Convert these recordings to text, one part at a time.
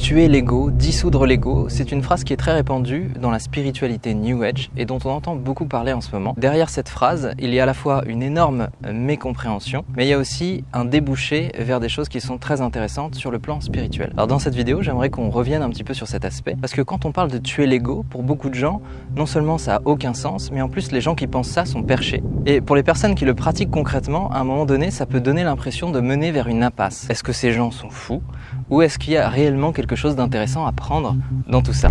tuer l'ego, dissoudre l'ego, c'est une phrase qui est très répandue dans la spiritualité New Age et dont on entend beaucoup parler en ce moment. Derrière cette phrase, il y a à la fois une énorme mécompréhension, mais il y a aussi un débouché vers des choses qui sont très intéressantes sur le plan spirituel. Alors dans cette vidéo, j'aimerais qu'on revienne un petit peu sur cet aspect, parce que quand on parle de tuer l'ego, pour beaucoup de gens, non seulement ça n'a aucun sens, mais en plus les gens qui pensent ça sont perchés. Et pour les personnes qui le pratiquent concrètement, à un moment donné, ça peut donner l'impression de mener vers une impasse. Est-ce que ces gens sont fous? Ou est-ce qu'il y a réellement quelque chose d'intéressant à prendre dans tout ça?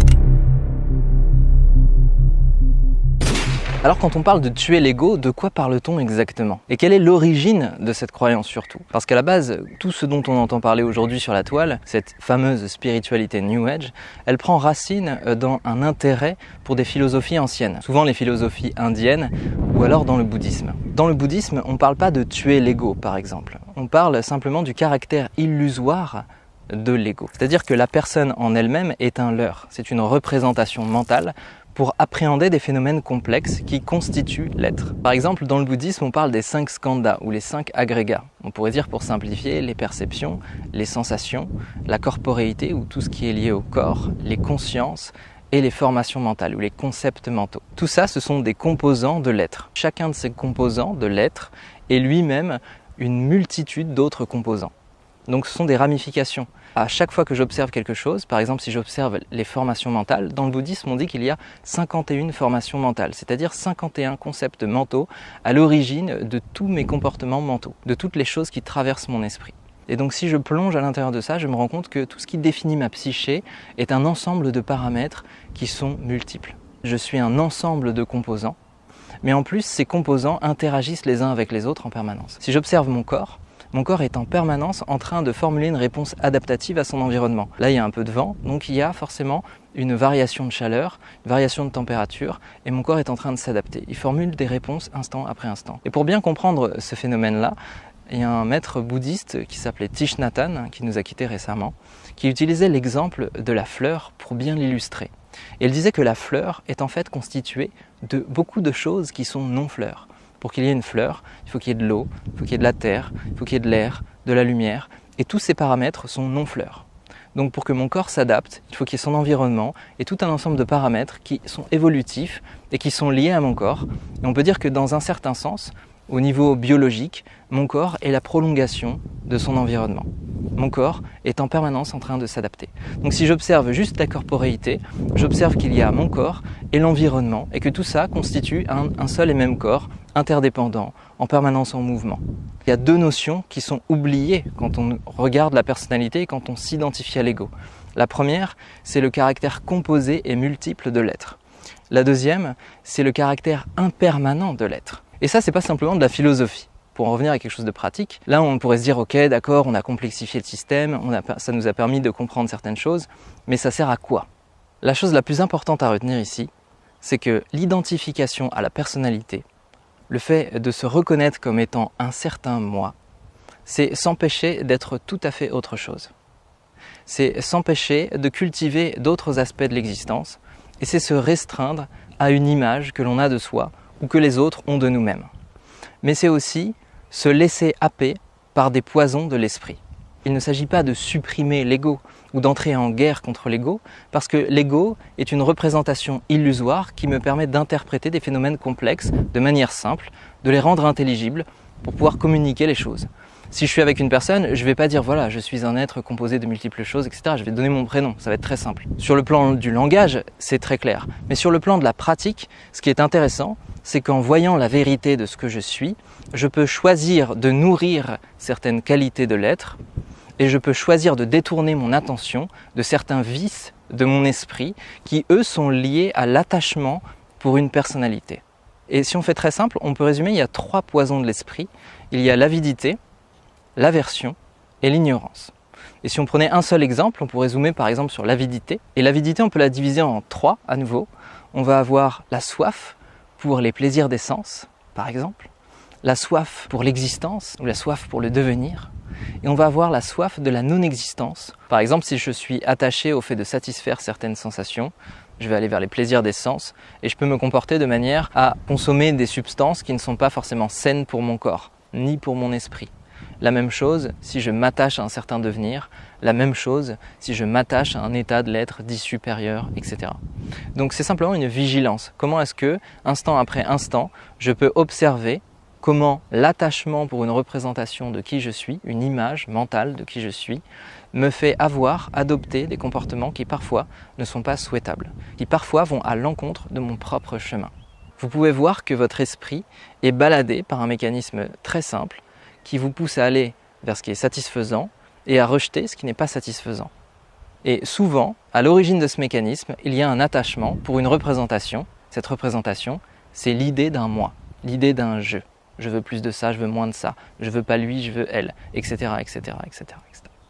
Alors quand on parle de tuer l'ego, de quoi parle-t-on exactement? Et quelle est l'origine de cette croyance surtout? Parce qu'à la base, tout ce dont on entend parler aujourd'hui sur la toile, cette fameuse spiritualité New Age, elle prend racine dans un intérêt pour des philosophies anciennes, souvent les philosophies indiennes ou alors dans le bouddhisme. Dans le bouddhisme, on ne parle pas de tuer l'ego par exemple, on parle simplement du caractère illusoire de l'ego. C'est-à-dire que la personne en elle-même est un leurre, c'est une représentation mentale pour appréhender des phénomènes complexes qui constituent l'être. Par exemple, dans le bouddhisme, on parle des 5 skandhas ou les 5 agrégats. On pourrait dire pour simplifier les perceptions, les sensations, la corporéité ou tout ce qui est lié au corps, les consciences et les formations mentales ou les concepts mentaux. Tout ça, ce sont des composants de l'être. Chacun de ces composants de l'être est lui-même une multitude d'autres composants. Donc ce sont des ramifications. À chaque fois que j'observe quelque chose, par exemple si j'observe les formations mentales, dans le bouddhisme on dit qu'il y a 51 formations mentales, c'est-à-dire 51 concepts mentaux à l'origine de tous mes comportements mentaux, de toutes les choses qui traversent mon esprit. Et donc si je plonge à l'intérieur de ça, je me rends compte que tout ce qui définit ma psyché est un ensemble de paramètres qui sont multiples. Je suis un ensemble de composants, mais en plus ces composants interagissent les uns avec les autres en permanence. Si j'observe mon corps est en permanence en train de formuler une réponse adaptative à son environnement. Là, il y a un peu de vent, donc il y a forcément une variation de chaleur, une variation de température, et mon corps est en train de s'adapter. Il formule des réponses instant après instant. Et pour bien comprendre ce phénomène-là, il y a un maître bouddhiste qui s'appelait Thich Nhat Hanh, qui nous a quittés récemment, qui utilisait l'exemple de la fleur pour bien l'illustrer. Et il disait que la fleur est en fait constituée de beaucoup de choses qui sont non-fleurs. Pour qu'il y ait une fleur, il faut qu'il y ait de l'eau, il faut qu'il y ait de la terre, il faut qu'il y ait de l'air, de la lumière, et tous ces paramètres sont non-fleurs. Donc pour que mon corps s'adapte, il faut qu'il y ait son environnement et tout un ensemble de paramètres qui sont évolutifs et qui sont liés à mon corps. Et on peut dire que dans un certain sens, au niveau biologique, mon corps est la prolongation de son environnement. Mon corps est en permanence en train de s'adapter. Donc si j'observe juste la corporéité, j'observe qu'il y a mon corps et l'environnement et que tout ça constitue un seul et même corps interdépendant, en permanence en mouvement. Il y a 2 notions qui sont oubliées quand on regarde la personnalité et quand on s'identifie à l'ego. La première, c'est le caractère composé et multiple de l'être. La deuxième, c'est le caractère impermanent de l'être. Et ça, c'est pas simplement de la philosophie. Pour en revenir à quelque chose de pratique, là on pourrait se dire ok d'accord, on a complexifié le système, ça nous a permis de comprendre certaines choses, mais ça sert à quoi? La chose la plus importante à retenir ici, c'est que l'identification à la personnalité, le fait de se reconnaître comme étant un certain moi, c'est s'empêcher d'être tout à fait autre chose. C'est s'empêcher de cultiver d'autres aspects de l'existence, et c'est se restreindre à une image que l'on a de soi ou que les autres ont de nous-mêmes. Mais c'est aussi se laisser happer par des poisons de l'esprit. Il ne s'agit pas de supprimer l'ego ou d'entrer en guerre contre l'ego, parce que l'ego est une représentation illusoire qui me permet d'interpréter des phénomènes complexes de manière simple, de les rendre intelligibles pour pouvoir communiquer les choses. Si je suis avec une personne, je ne vais pas dire voilà, je suis un être composé de multiples choses, etc. Je vais donner mon prénom, ça va être très simple. Sur le plan du langage, c'est très clair. Mais sur le plan de la pratique, ce qui est intéressant, c'est qu'en voyant la vérité de ce que je suis, je peux choisir de nourrir certaines qualités de l'être et je peux choisir de détourner mon attention de certains vices de mon esprit qui, eux, sont liés à l'attachement pour une personnalité. Et si on fait très simple, on peut résumer, il y a 3 poisons de l'esprit. Il y a l'avidité, l'aversion et l'ignorance. Et si on prenait un seul exemple, on pourrait zoomer par exemple sur l'avidité. Et l'avidité, on peut la diviser en 3 à nouveau. On va avoir la soif pour les plaisirs des sens, par exemple, la soif pour l'existence ou la soif pour le devenir, et on va avoir la soif de la non-existence. Par exemple, si je suis attaché au fait de satisfaire certaines sensations, je vais aller vers les plaisirs des sens et je peux me comporter de manière à consommer des substances qui ne sont pas forcément saines pour mon corps, ni pour mon esprit. La même chose si je m'attache à un certain devenir, la même chose si je m'attache à un état de l'être dit supérieur, etc. Donc c'est simplement une vigilance. Comment est-ce que, instant après instant, je peux observer comment l'attachement pour une représentation de qui je suis, une image mentale de qui je suis, me fait adopter des comportements qui parfois ne sont pas souhaitables, qui parfois vont à l'encontre de mon propre chemin. Vous pouvez voir que votre esprit est baladé par un mécanisme très simple qui vous pousse à aller vers ce qui est satisfaisant et à rejeter ce qui n'est pas satisfaisant. Et souvent, à l'origine de ce mécanisme, il y a un attachement pour une représentation. Cette représentation, c'est l'idée d'un moi, l'idée d'un je. Je veux plus de ça, je veux moins de ça, je veux pas lui, je veux elle, etc., etc., etc., etc.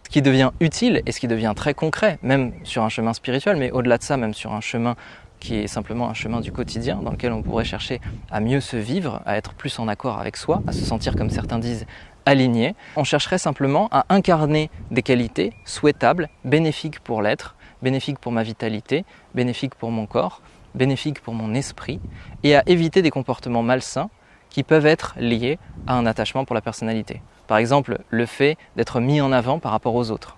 Ce qui devient utile et ce qui devient très concret, même sur un chemin spirituel, mais au-delà de ça, même sur un chemin qui est simplement un chemin du quotidien dans lequel on pourrait chercher à mieux se vivre, à être plus en accord avec soi, à se sentir, comme certains disent, aligné. On chercherait simplement à incarner des qualités souhaitables, bénéfiques pour l'être, bénéfiques pour ma vitalité, bénéfiques pour mon corps, bénéfiques pour mon esprit, et à éviter des comportements malsains qui peuvent être liés à un attachement pour la personnalité. Par exemple, le fait d'être mis en avant par rapport aux autres,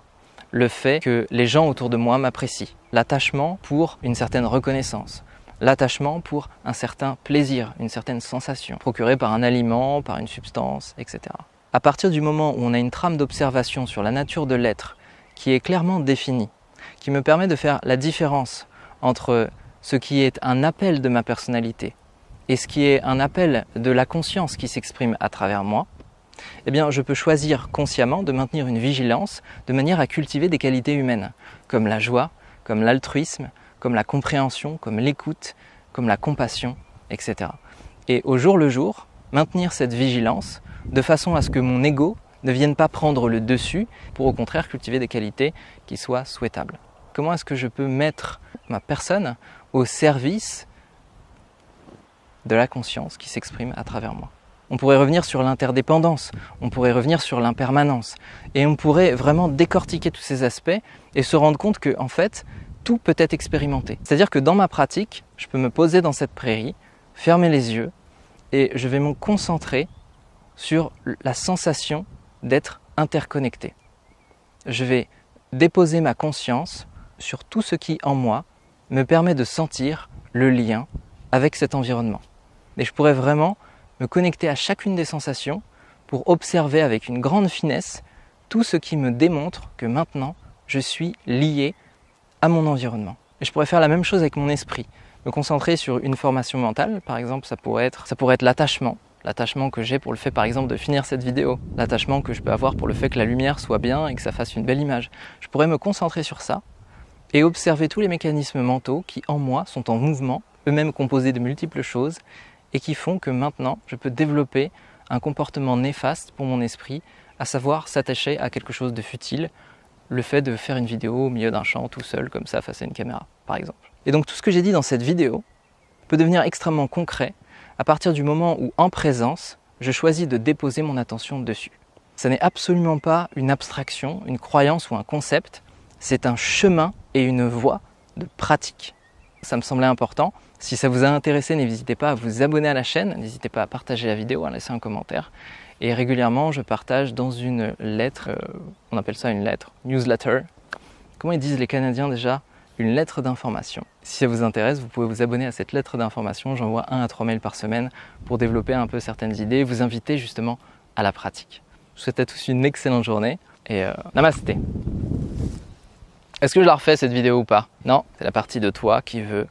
le fait que les gens autour de moi m'apprécient, l'attachement pour une certaine reconnaissance, l'attachement pour un certain plaisir, une certaine sensation, procurée par un aliment, par une substance, etc. À partir du moment où on a une trame d'observation sur la nature de l'être qui est clairement définie, qui me permet de faire la différence entre ce qui est un appel de ma personnalité et ce qui est un appel de la conscience qui s'exprime à travers moi, eh bien, je peux choisir consciemment de maintenir une vigilance de manière à cultiver des qualités humaines, comme la joie, comme l'altruisme, comme la compréhension, comme l'écoute, comme la compassion, etc. Et au jour le jour, maintenir cette vigilance de façon à ce que mon ego ne vienne pas prendre le dessus, pour au contraire cultiver des qualités qui soient souhaitables. Comment est-ce que je peux mettre ma personne au service de la conscience qui s'exprime à travers moi? On pourrait revenir sur l'interdépendance, on pourrait revenir sur l'impermanence, et on pourrait vraiment décortiquer tous ces aspects et se rendre compte que, en fait, tout peut être expérimenté. C'est-à-dire que dans ma pratique, je peux me poser dans cette prairie, fermer les yeux, et je vais me concentrer sur la sensation d'être interconnecté. Je vais déposer ma conscience sur tout ce qui, en moi, me permet de sentir le lien avec cet environnement. Et je pourrais vraiment me connecter à chacune des sensations pour observer avec une grande finesse tout ce qui me démontre que maintenant, je suis lié à mon environnement. Et je pourrais faire la même chose avec mon esprit, me concentrer sur une formation mentale, par exemple, ça pourrait être l'attachement que j'ai pour le fait, par exemple, de finir cette vidéo, l'attachement que je peux avoir pour le fait que la lumière soit bien et que ça fasse une belle image. Je pourrais me concentrer sur ça et observer tous les mécanismes mentaux qui, en moi, sont en mouvement, eux-mêmes composés de multiples choses, et qui font que maintenant, je peux développer un comportement néfaste pour mon esprit, à savoir s'attacher à quelque chose de futile, le fait de faire une vidéo au milieu d'un champ tout seul, comme ça, face à une caméra, par exemple. Et donc tout ce que j'ai dit dans cette vidéo peut devenir extrêmement concret à partir du moment où, en présence, je choisis de déposer mon attention dessus. Ce n'est absolument pas une abstraction, une croyance ou un concept, c'est un chemin et une voie de pratique. Ça me semblait important. Si ça vous a intéressé, n'hésitez pas à vous abonner à la chaîne, n'hésitez pas à partager la vidéo, à laisser un commentaire. Et régulièrement, je partage dans une lettre, on appelle ça une lettre, newsletter. Comment ils disent les Canadiens déjà? Une lettre d'information. Si ça vous intéresse, vous pouvez vous abonner à cette lettre d'information. J'envoie 1 à 3 mails par semaine pour développer un peu certaines idées et vous inviter justement à la pratique. Je vous souhaite à tous une excellente journée et namasté. Est-ce que je la refais cette vidéo ou pas? Non, c'est la partie de toi qui veut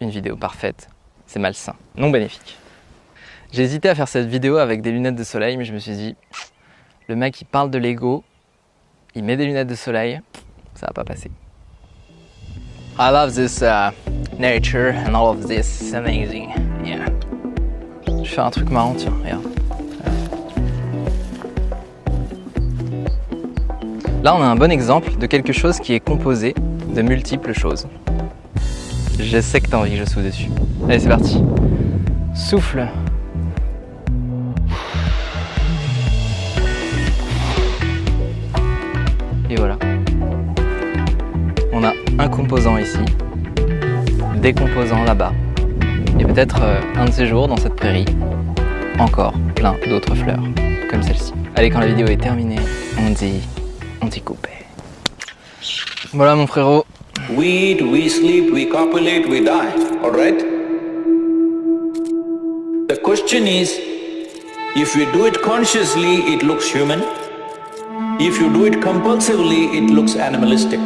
une vidéo parfaite. C'est malsain, non bénéfique. J'ai hésité à faire cette vidéo avec des lunettes de soleil, mais je me suis dit, le mec il parle de l'ego, il met des lunettes de soleil, ça va pas passer. I love this nature and all of this, it's amazing, yeah. Je vais faire un truc marrant, tiens, regarde. Là, on a un bon exemple de quelque chose qui est composé de multiples choses. Je sais que t'as envie que je souffle dessus. Allez, c'est parti. Souffle. Et voilà. On a un composant ici, des composants là-bas. Et peut-être un de ces jours, dans cette prairie, encore plein d'autres fleurs, comme celle-ci. Allez, quand la vidéo est terminée, on dit coupé. Voilà mon frérot. We eat, we sleep, we copulate, we die, alright? The question is, if you do it consciously, it looks human. If you do it compulsively, it looks animalistic.